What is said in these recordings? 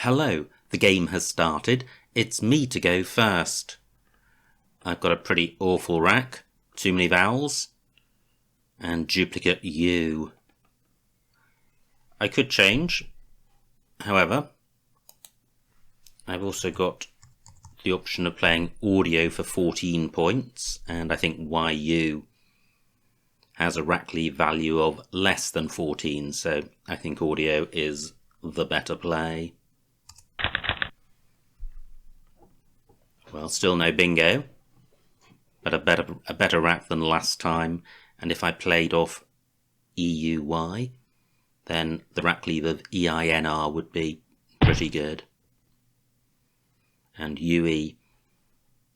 Hello, the game has started. It's me to go first. I've got a pretty awful rack, too many vowels, and duplicate U. I could change, however, I've also got the option of playing audio for 14 points, and I think YU has a rack leave value of less than 14, so I think audio is the better play. Well, still no bingo, but a better rack than last time, and if I played off EUY, then the rack leave of EINR would be pretty good. And UE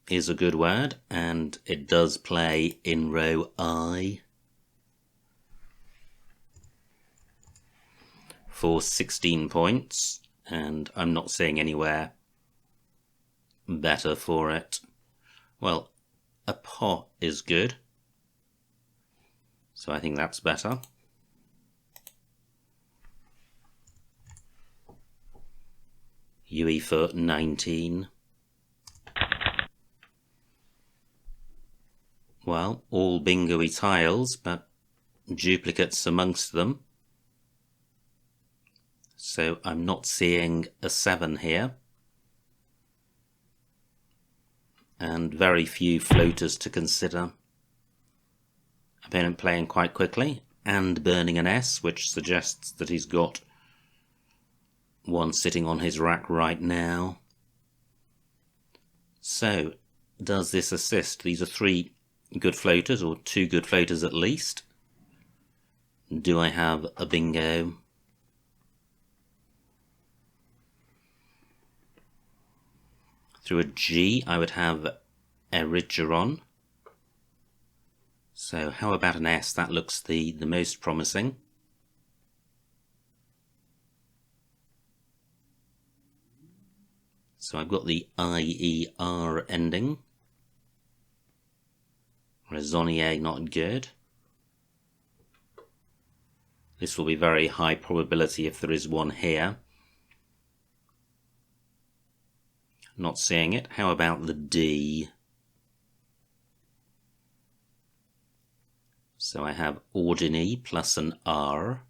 is a good word, and it does play in row I for 16 points, and I'm not seeing anywhere better for it. Well, a pot is good, so I think that's better. UE for 19. Well, all bingo-y tiles, but duplicates amongst them. So I'm not seeing a 7 here. And very few floaters to consider. Opponent playing quite quickly and burning an S, which suggests that he's got one sitting on his rack right now. So, does this assist? These are 3 good floaters, or 2 good floaters at least. Do I have a bingo? Through a G, I would have Erigeron. So how about an S? That looks the most promising. So I've got the IER ending. Raisonnier, not good. This will be very high probability if there is one here. Not seeing it. How about the D? So I have ordinary plus an R.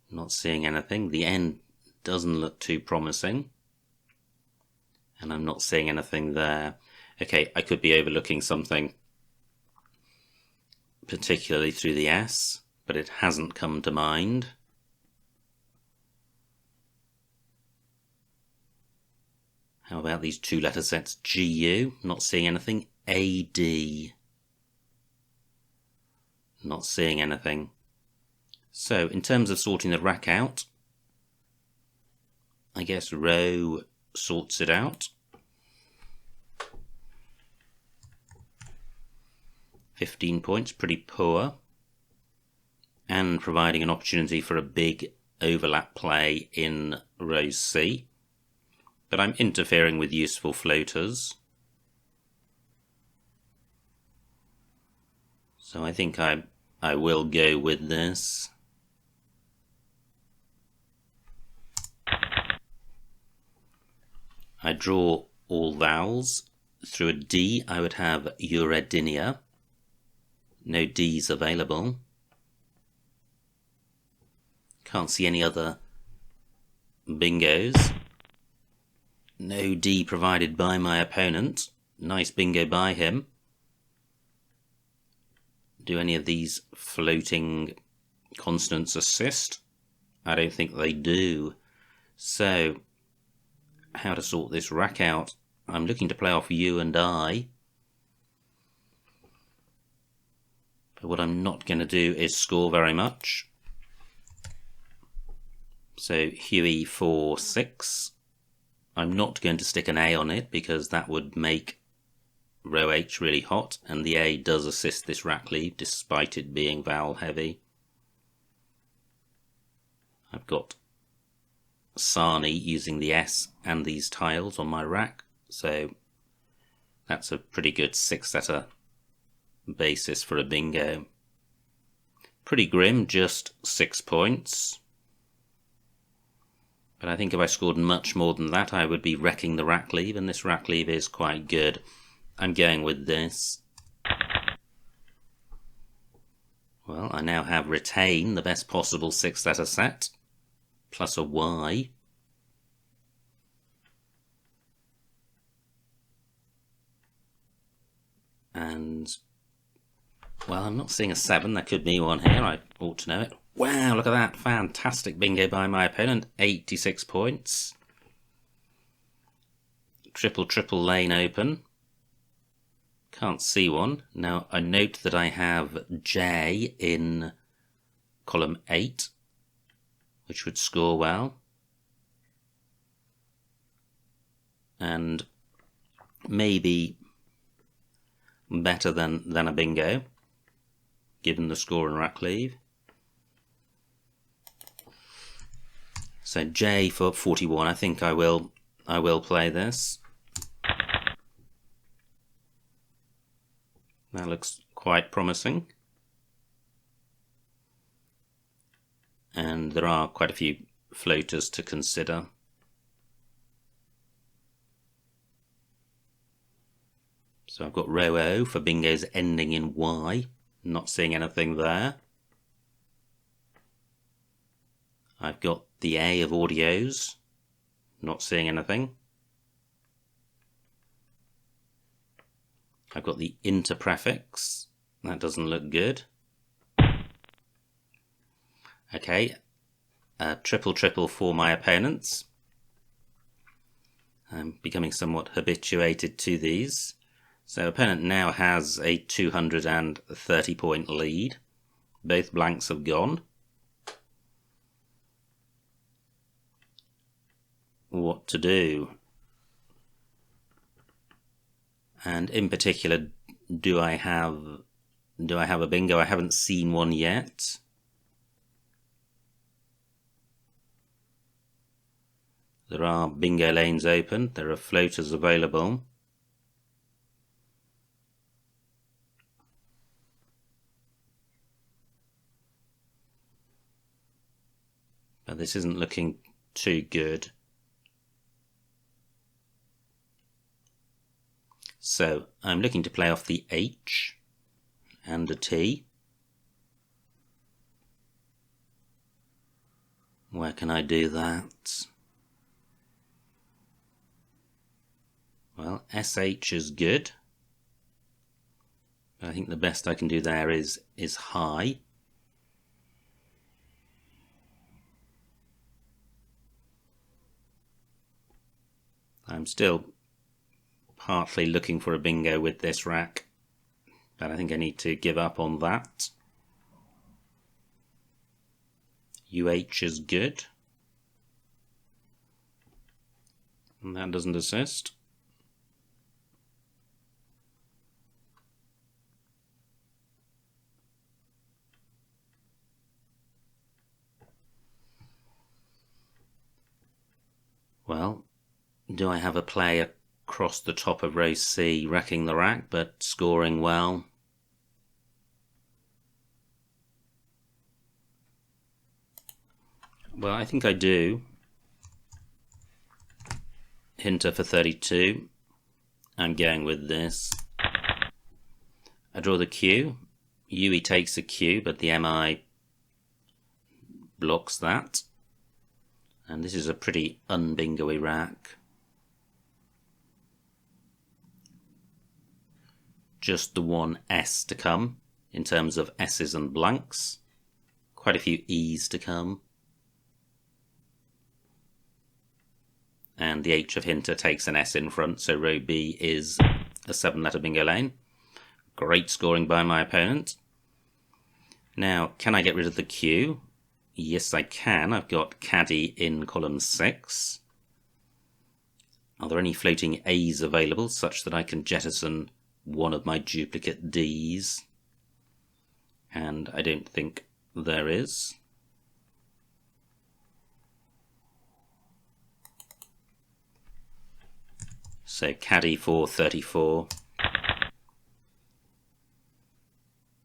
Not seeing anything. The N doesn't look too promising. And I'm not seeing anything there. Okay, I could be overlooking something, particularly through the S, but it hasn't come to mind. How about these 2 letter sets? GU, not seeing anything. AD, not seeing anything. So, in terms of sorting the rack out, I guess row sorts it out. 15 points, pretty poor, and providing an opportunity for a big overlap play in row C. But I'm interfering with useful floaters. So I think I will go with this. I draw all vowels. Through a D, I would have Uredinia. No Ds available. Can't see any other bingos. No D provided by my opponent. Nice bingo by him. Do any of these floating consonants assist? I don't think they do. So, how to sort this rack out? I'm looking to play off U and I. But what I'm not going to do is score very much. So, Huey for 6. I'm not going to stick an A on it because that would make row H really hot, and the A does assist this rack leave despite it being vowel heavy. I've got Sarni using the S and these tiles on my rack, so that's a pretty good 6-letter basis for a bingo. Pretty grim, just 6 points. But I think if I scored much more than that, I would be wrecking the rack leave, and this rack leave is quite good. I'm going with this. Well, I now have retain, the best possible 6-letter set, plus a Y. And, well, I'm not seeing a 7. There could be one here. I ought to know it. Wow, look at that. Fantastic bingo by my opponent. 86 points. Triple lane open. Can't see one. Now, I note that I have J in column 8, which would score well. And maybe better than a bingo, given the score and rack leave. So J for 41. I think I will play this. That looks quite promising. And there are quite a few floaters to consider. So I've got row O for bingos ending in Y. Not seeing anything there. I've got the A of audios. Not seeing anything. I've got the interprefix. That doesn't look good. Okay, triple for my opponents. I'm becoming somewhat habituated to these. So opponent now has a 230 point lead. Both blanks have gone. What to do? And in particular, do I have a bingo? I haven't seen one yet. There are bingo lanes open. There are floaters available. But this isn't looking too good. So I'm looking to play off the H and a T. Where can I do that? Well, SH is good. I think the best I can do there is high. I'm still partly looking for a bingo with this rack, but I think I need to give up on that. UH is good. And that doesn't assist. Well, do I have a play across the top of row C, wrecking the rack, but scoring well? Well, I think I do. Hinter for 32. I'm going with this. I draw the Q. UE takes a Q, but the MI blocks that. And this is a pretty unbingo-y rack. Just the one S to come in terms of S's and blanks. Quite a few E's to come. And the H of Hinter takes an S in front, so row B is a 7-letter bingo lane. Great scoring by my opponent. Now, can I get rid of the Q? Yes, I can. I've got caddy in column 6. Are there any floating A's available such that I can jettison one of my duplicate D's? And I don't think there is. So caddy for 34.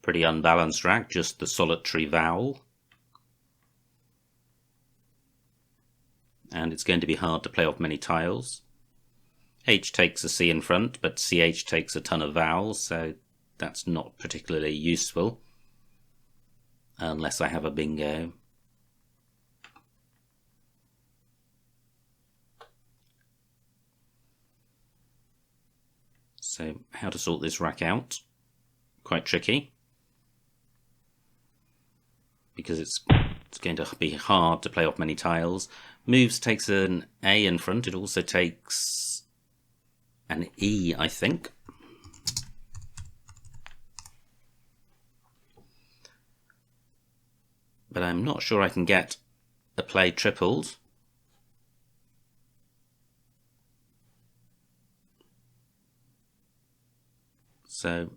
Pretty unbalanced rack, just the solitary vowel. And it's going to be hard to play off many tiles. H takes a C in front, but CH takes a ton of vowels, so that's not particularly useful. Unless I have a bingo. So how to sort this rack out? Quite tricky. Because it's going to be hard to play off many tiles. Moves takes an A in front. It also takes an E, I think. But I'm not sure I can get a play tripled. So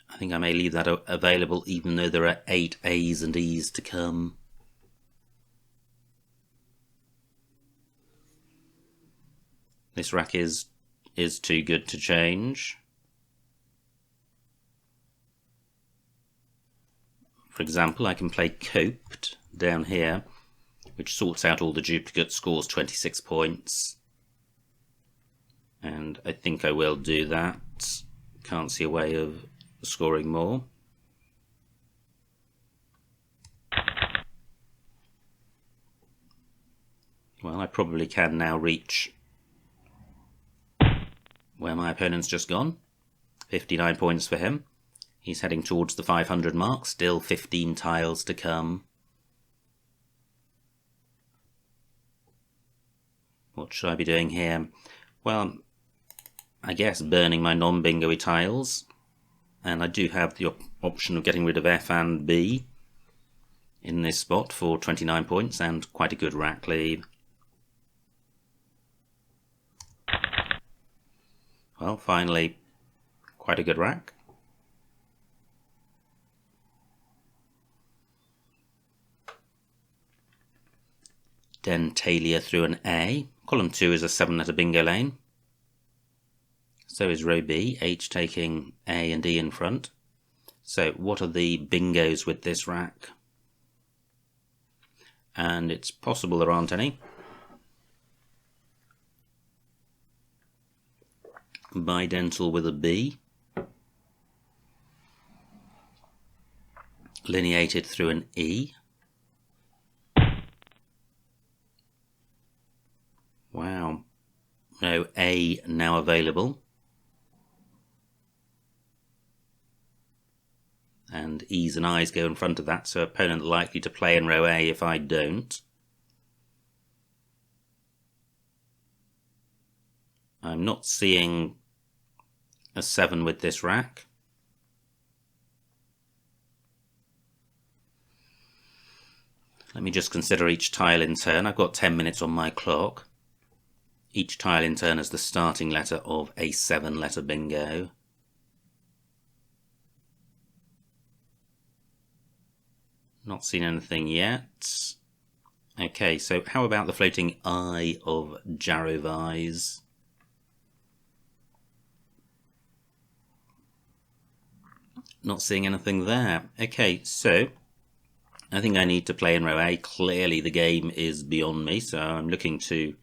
I think I may leave that available, even though there are 8 A's and E's to come. This rack is too good to change. For example, I can play Coped down here, which sorts out all the duplicates, scores 26 points. And I think I will do that. Can't see a way of scoring more. Well, I probably can now reach where my opponent's just gone. 59 points for him. He's heading towards the 500 mark, still 15 tiles to come. What should I be doing here? Well, I guess burning my non-bingo-y tiles. And I do have the option of getting rid of F and B in this spot for 29 points and quite a good rack lead. Well, finally, quite a good rack. Dentalia through an A. Column 2 is a 7-letter bingo lane. So is row B, H taking A and E in front. So what are the bingos with this rack? And it's possible there aren't any. Bidental with a B. Lineated through an E. Wow. No A now available. And E's and I's go in front of that, so opponent likely to play in row A if I don't. I'm not seeing a 7 with this rack. Let me just consider each tile in turn. I've got 10 minutes on my clock. Each tile in turn is the starting letter of a 7-letter bingo. Not seen anything yet. Okay, so how about the floating I of Jarovise? Not seeing anything there. Okay, so I think I need to play in row A. Clearly the game is beyond me, so I'm looking to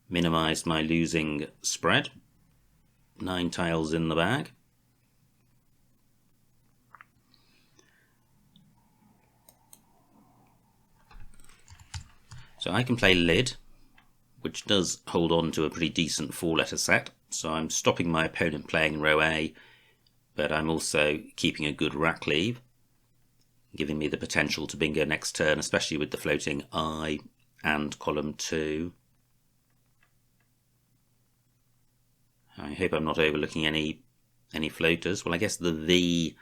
minimise my losing spread. 9 tiles in the bag. So I can play Lid, which does hold on to a pretty decent 4-letter set. So I'm stopping my opponent playing in row A, but I'm also keeping a good rack leave, giving me the potential to bingo next turn, especially with the floating I and column 2. I hope I'm not overlooking any floaters. Well, I guess the V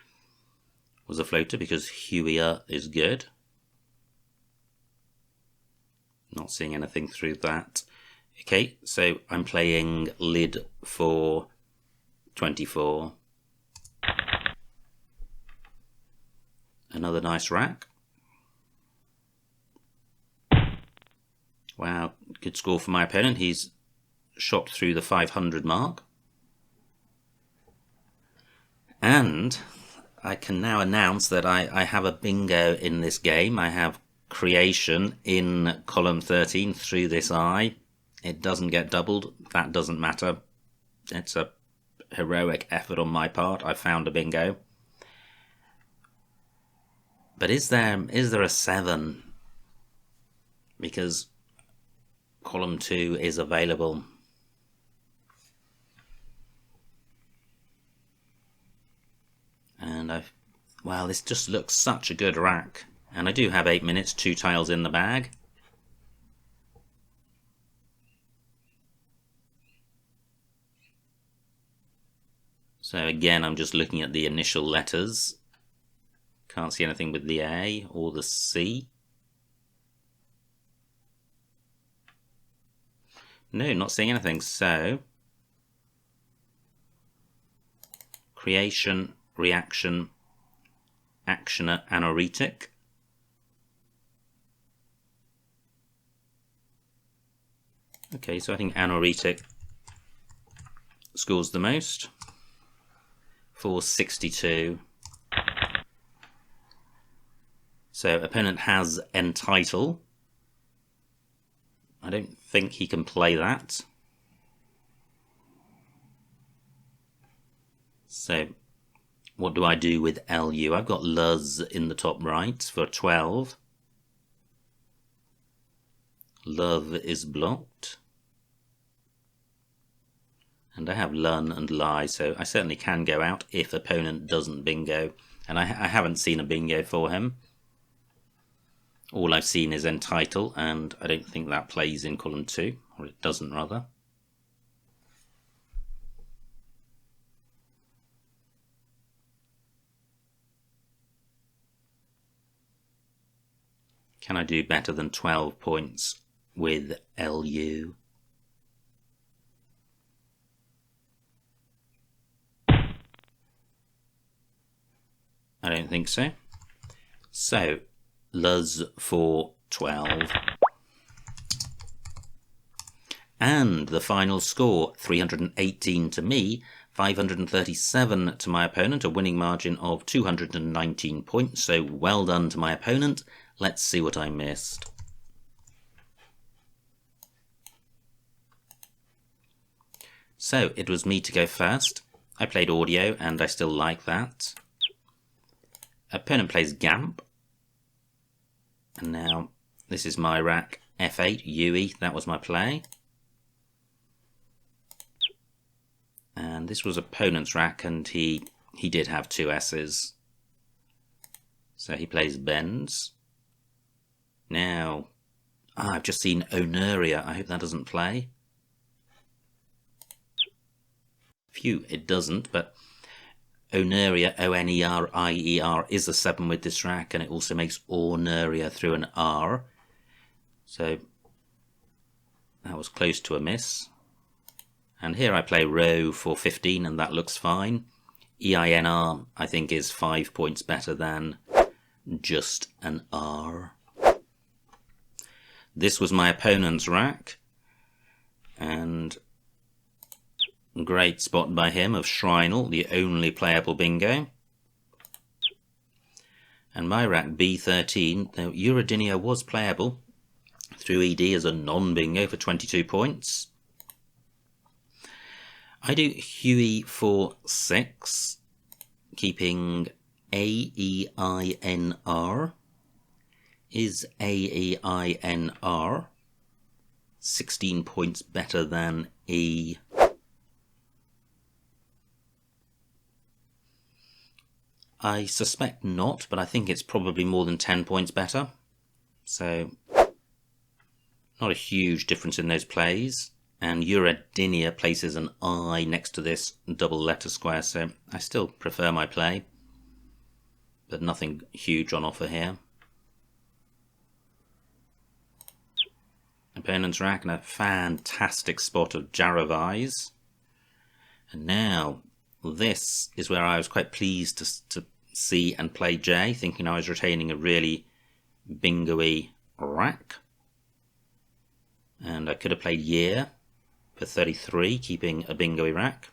was a floater because Huia is good. Not seeing anything through that. Okay, so I'm playing Lid for 24. Another nice rack. Wow, good score for my opponent. He's shot through the 500 mark. And I can now announce that I have a bingo in this game. I have creation in column 13 through this eye. It doesn't get doubled. That doesn't matter. It's a heroic effort on my part. I found a bingo. But is there a 7? Because column 2 is available. And wow, this just looks such a good rack. And I do have 8 minutes, 2 tiles in the bag. So again, I'm just looking at the initial letters. Can't see anything with the A or the C. No, not seeing anything. So, creation, reaction, actioner, anoretic. Okay, so I think anoretic scores the most for 62. So opponent has entitle. I don't think he can play that. So what do I do with LU? I've got Luz in the top right for 12. Love is blocked. And I have Lun and Lie, so I certainly can go out if opponent doesn't bingo. And I haven't seen a bingo for him. All I've seen is entitle, and I don't think that plays in column 2, or it doesn't rather. Can I do better than 12 points with LU? I don't think so. So, Luz for 12. And the final score, 318 to me, 537 to my opponent, a winning margin of 219 points. So well done to my opponent. Let's see what I missed. So it was me to go first. I played audio and I still like that. Opponent plays Gamp. And now this is my rack, F8, UE, that was my play. And this was opponent's rack, and he did have 2 S's. So he plays Bends. Now, I've just seen Oneria, I hope that doesn't play. Phew, it doesn't, but Oneria, O-N-E-R-I-E-R, is a 7 with this rack, and it also makes Orneria through an R. So that was close to a miss. And here I play Row for 15, and that looks fine. EINR, I think, is 5 points better than just an R. This was my opponent's rack, and great spot by him of Shrinel, the only playable bingo. And my rack B13, though Uridinia was playable through ED as a non-bingo for 22 points. I do Huey for 6, keeping AEINR. Is AEINR 16 points better than E? I suspect not, but I think it's probably more than 10 points better. So, not a huge difference in those plays. And Uridinia places an I next to this double letter square, so I still prefer my play. But nothing huge on offer here. Opponent's rack and a fantastic spot of Jaravise. And now, this is where I was quite pleased to see and play J, thinking I was retaining a really bingo-y rack. And I could have played Year for 33, keeping a bingo-y rack.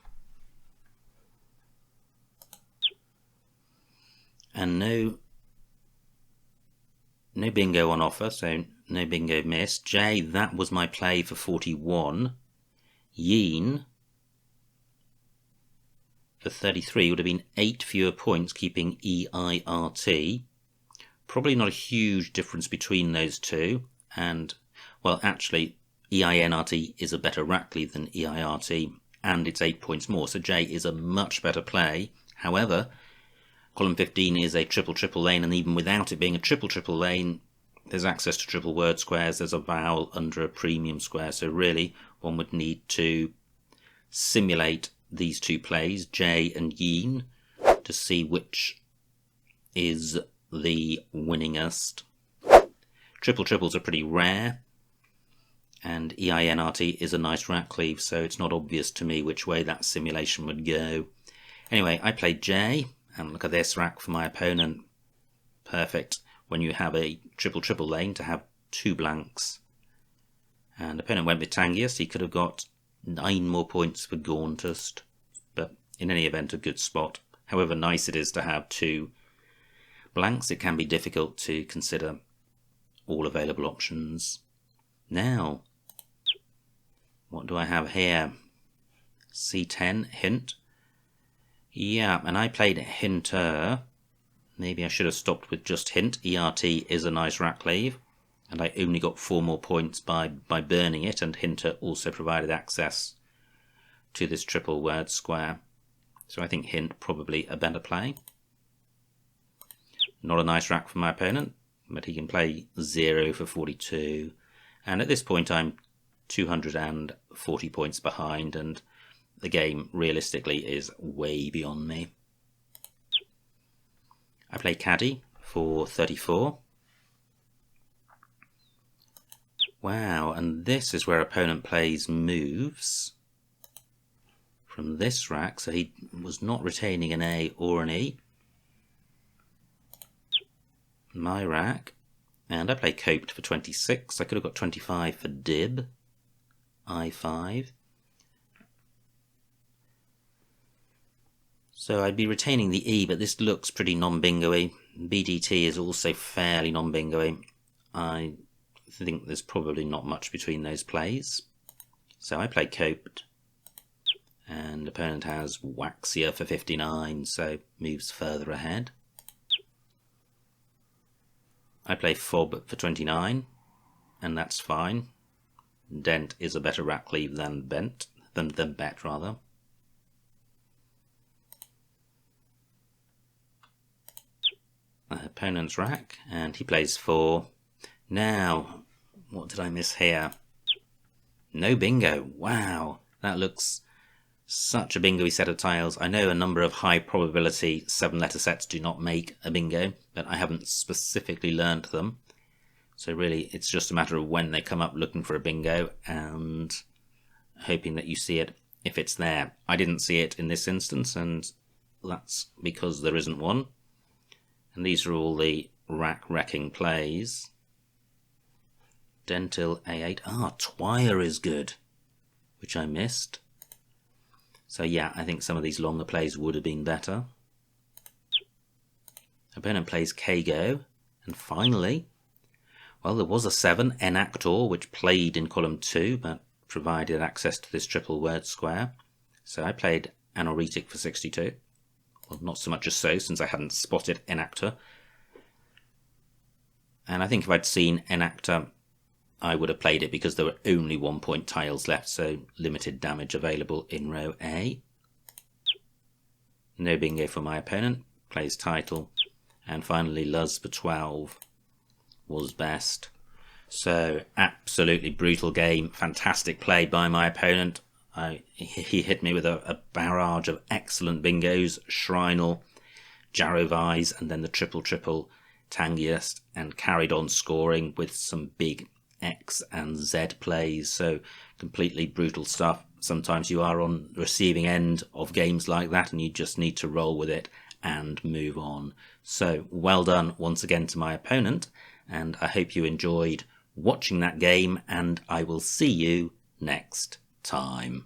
And no bingo on offer, so no bingo missed. J, that was my play for 41. Yeen for 33 would have been 8 fewer points, keeping EIRT. Probably not a huge difference between those two, and, well, actually, EINRT is a better rack leave than EIRT, and it's 8 points more, so J is a much better play. However, column 15 is a triple lane, and even without it being a triple lane, there's access to triple word squares, there's a vowel under a premium square, so really one would need to simulate these two plays, J and Yeen, to see which is the winningest. Triples are pretty rare, and EINRT is a nice rack cleave, so it's not obvious to me which way that simulation would go. Anyway, I played J, and look at this rack for my opponent. Perfect when you have a triple lane to have 2 blanks. And opponent went with Tangius. He could have got 9 more points for Gauntest, but in any event a good spot. However nice it is to have 2 blanks, it can be difficult to consider all available options. Now, what do I have here? C10, hint. Yeah, and I played hinter. Maybe I should have stopped with just hint. ERT is a nice rack leave, and I only got 4 more points by burning it, and hinter also provided access to this triple word square. So I think hint probably a better play. Not a nice rack for my opponent, but he can play 0 for 42. And at this point I'm 240 points behind, and the game realistically is way beyond me. I play Caddy for 34. Wow, and this is where opponent plays moves from this rack, so he was not retaining an A or an E. My rack, and I play coped for 26. I could have got 25 for dib, I5. So I'd be retaining the E, but this looks pretty non-bingo-y. BDT is also fairly non-bingo-y. I think there's probably not much between those plays. So I play coped, and opponent has Waxia for 59, so moves further ahead. I play fob for 29, and that's fine. Dent is a better rack leave than bet rather. Opponent's rack, and he plays 4. Now, what did I miss here? No bingo. Wow, that looks such a bingo-y set of tiles. I know a number of high probability 7-letter sets do not make a bingo, but I haven't specifically learnt them. So really, it's just a matter of when they come up looking for a bingo and hoping that you see it if it's there. I didn't see it in this instance, and that's because there isn't one. And these are all the rack-wrecking plays. Dentil A8. Twire is good, which I missed. So yeah, I think some of these longer plays would have been better. Opponent plays Kago, and finally, well, there was a 7, Enactor, which played in column 2, but provided access to this triple word square. So I played Anoretic for 62. Well, not so much as so, since I hadn't spotted Enactor. And I think if I'd seen Enactor, I would have played it because there were only 1-point tiles left, so limited damage available in row A. No bingo for my opponent, plays title, and finally Luz for 12 was best. So absolutely brutal game, fantastic play by my opponent. He hit me with a barrage of excellent bingos, Shrinal, Jarrow-Vise, and then the triple Tangiest, and carried on scoring with some big X and Z plays. So completely brutal stuff. Sometimes you are on the receiving end of games like that and you just need to roll with it and move on. So well done once again to my opponent, and I hope you enjoyed watching that game, and I will see you next time.